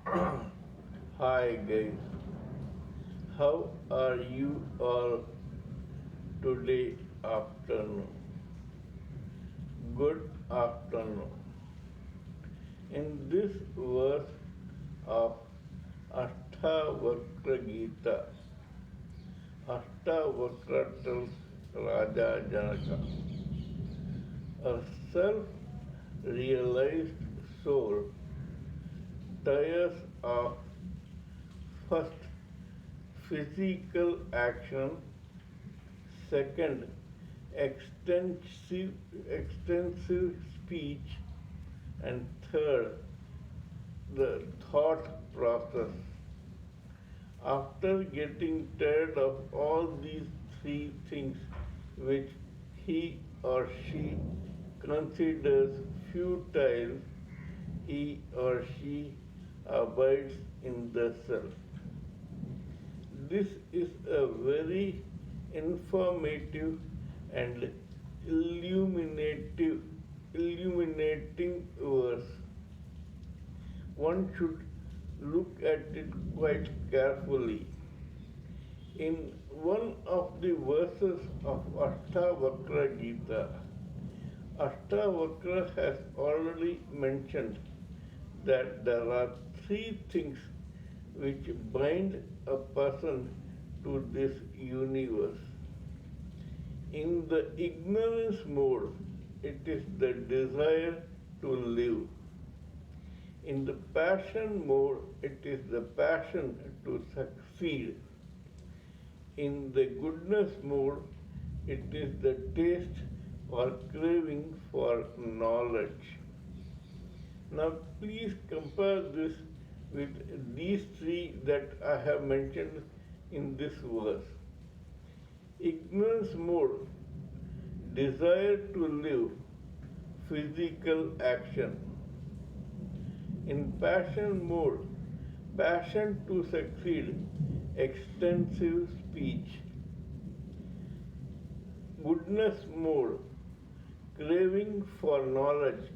Hi guys, how are you all today afternoon? Good afternoon. In this verse of Ashtavakra Gita, Ashtavakra tells Raja Janaka, a self-realized soul tires of first physical action, second extensive speech, and third the thought process. After getting tired of all these three things which he or she considers futile, he or she abides in the self. This is a very informative and illuminating verse. One should look at it quite carefully. In one of the verses of Ashtavakra Gita, Ashtavakra has already mentioned that there are three things which bind a person to this universe. In the ignorance mode, it is the desire to live. In the passion mode, it is the passion to succeed. In the goodness mode, it is the taste or craving for knowledge. Now, please compare this with these three that I have mentioned in this verse. Ignorance mode, desire to live, physical action. In passion mode, passion to succeed, extensive speech. Goodness mode, craving for knowledge,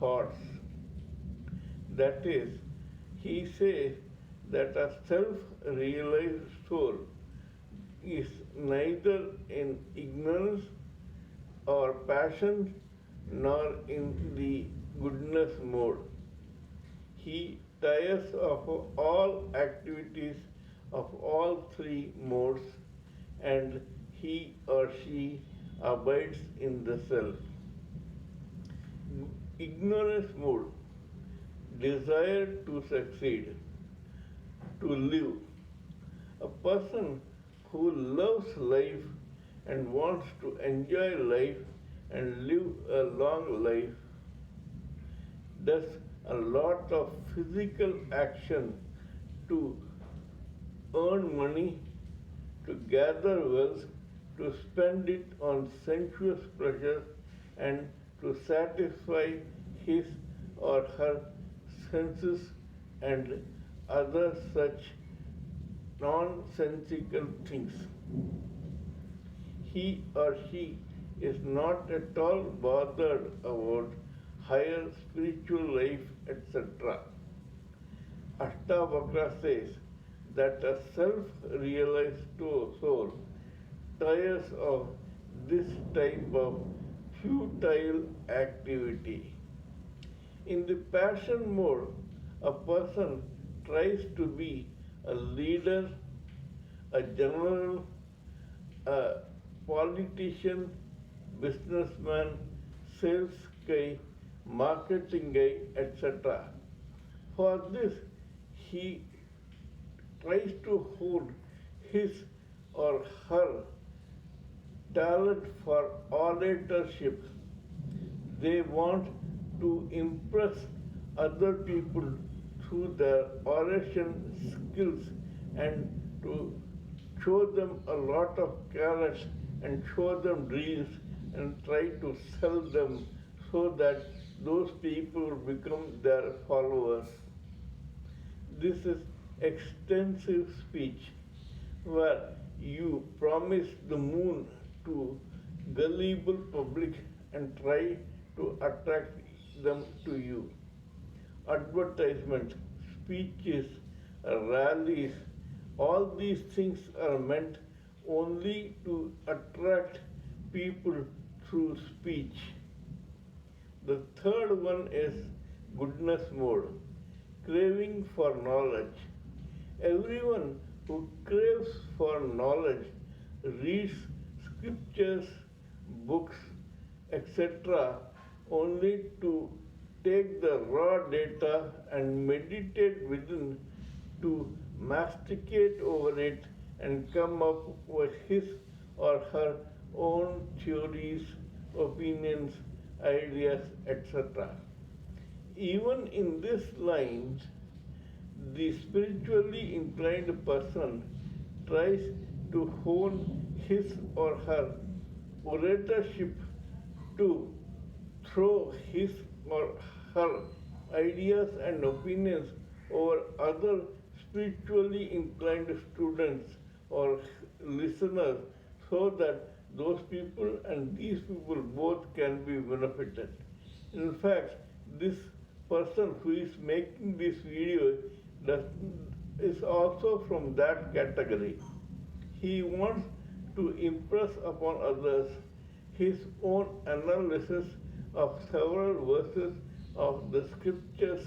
thoughts. That is, he says that a self-realized soul is neither in ignorance or passion nor in the goodness mode. He tires of all activities of all three modes and he or she abides in the self. Ignorance mode, desire to succeed, to live. A person who loves life and wants to enjoy life and live a long life does a lot of physical action to earn money, to gather wealth, to spend it on sensuous pleasures, and to satisfy his or her senses and other such nonsensical things. He or she is not at all bothered about higher spiritual life, etc. Ashtavakra says that a self-realized soul tires of this type of futile activity. In the passion mode, a person tries to be a leader, a general, a politician, businessman, sales guy, marketing guy, etc. For this, he tries to hold his or her talent for oratorship. They want to impress other people through their oration skills and to show them a lot of carrots and show them dreams and try to sell them so that those people become their followers. This is extensive speech where you promise the moon to gullible public and try to attract them to you. Advertisement, speeches, rallies, all these things are meant only to attract people through speech. The third one is goodness mode, craving for knowledge. Everyone who craves for knowledge reads scriptures, books, etc., only to take the raw data and meditate within, to masticate over it and come up with his or her own theories, opinions, ideas, etc. Even in this line, the spiritually inclined person tries to hone his or her oratorship to throw his or her ideas and opinions over other spiritually inclined students or listeners, so that those people and these people both can be benefited. In fact, this person who is making this video is also from that category. He wants to impress upon others his own analysis of several verses of the scriptures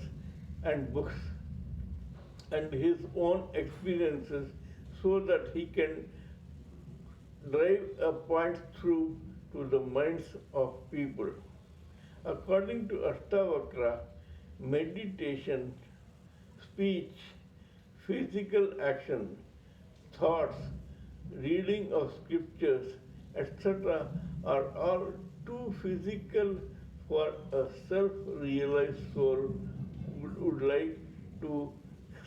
and books and his own experiences, so that he can drive a point through to the minds of people. According to Ashtavakra, meditation, speech, physical action, thoughts, reading of scriptures, etc., are all too physical for a self-realized soul who would like to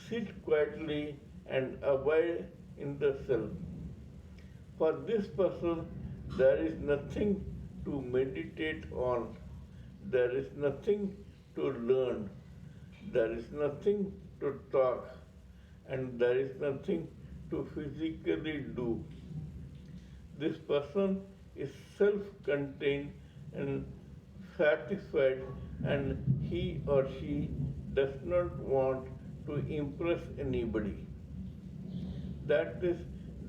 sit quietly and abide in the self. For this person, there is nothing to meditate on, there is nothing to learn, there is nothing to talk, and there is nothing to physically do. This person is self-contained and satisfied, and he or she does not want to impress anybody. That is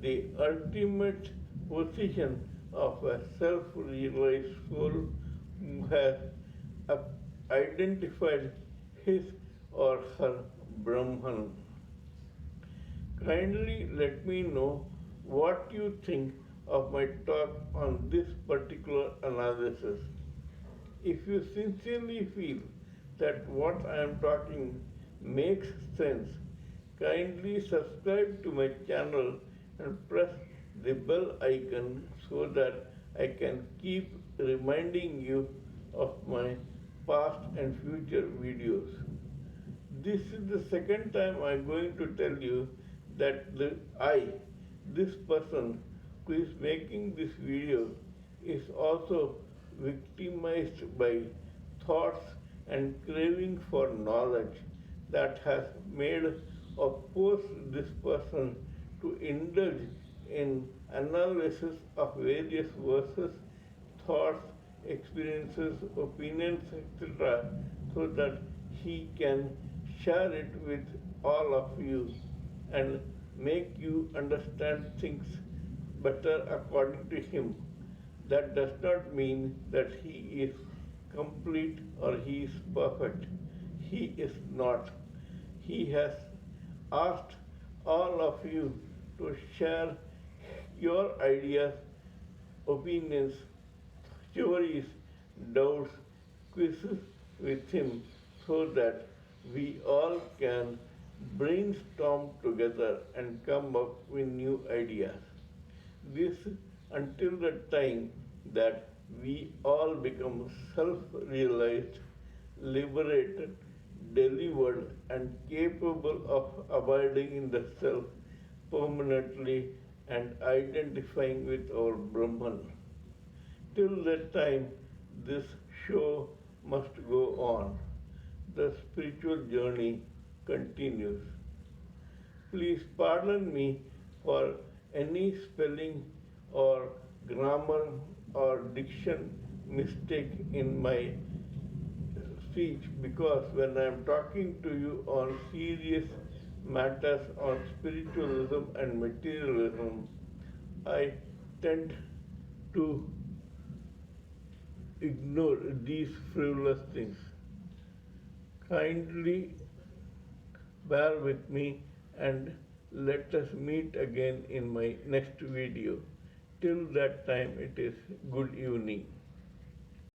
the ultimate position of a self-realized soul who has identified his or her Brahman. Kindly let me know what you think of my talk on this particular analysis. If you sincerely feel that what I am talking makes sense, kindly subscribe to my channel and press the bell icon so that I can keep reminding you of my past and future videos. This is the second time I'm going to tell you that this person who is making this video, is also victimized by thoughts and craving for knowledge that has made or forced this person to indulge in analysis of various verses, thoughts, experiences, opinions, etc., so that he can share it with all of you and make you understand things better according to him. That does not mean that he is complete or he is perfect. He is not. He has asked all of you to share your ideas, opinions, theories, doubts, quizzes with him, so that we all can brainstorm together and come up with new ideas. This until the time that we all become self-realized, liberated, delivered, and capable of abiding in the self permanently and identifying with our Brahman. Till that time, this show must go on. The spiritual journey continues. Please pardon me for any spelling or grammar or diction mistake in my speech because when I am talking to you on serious matters on spiritualism and materialism, I tend to ignore these frivolous things. Kindly bear with me and let us meet again in my next video. Till that time, it is good evening.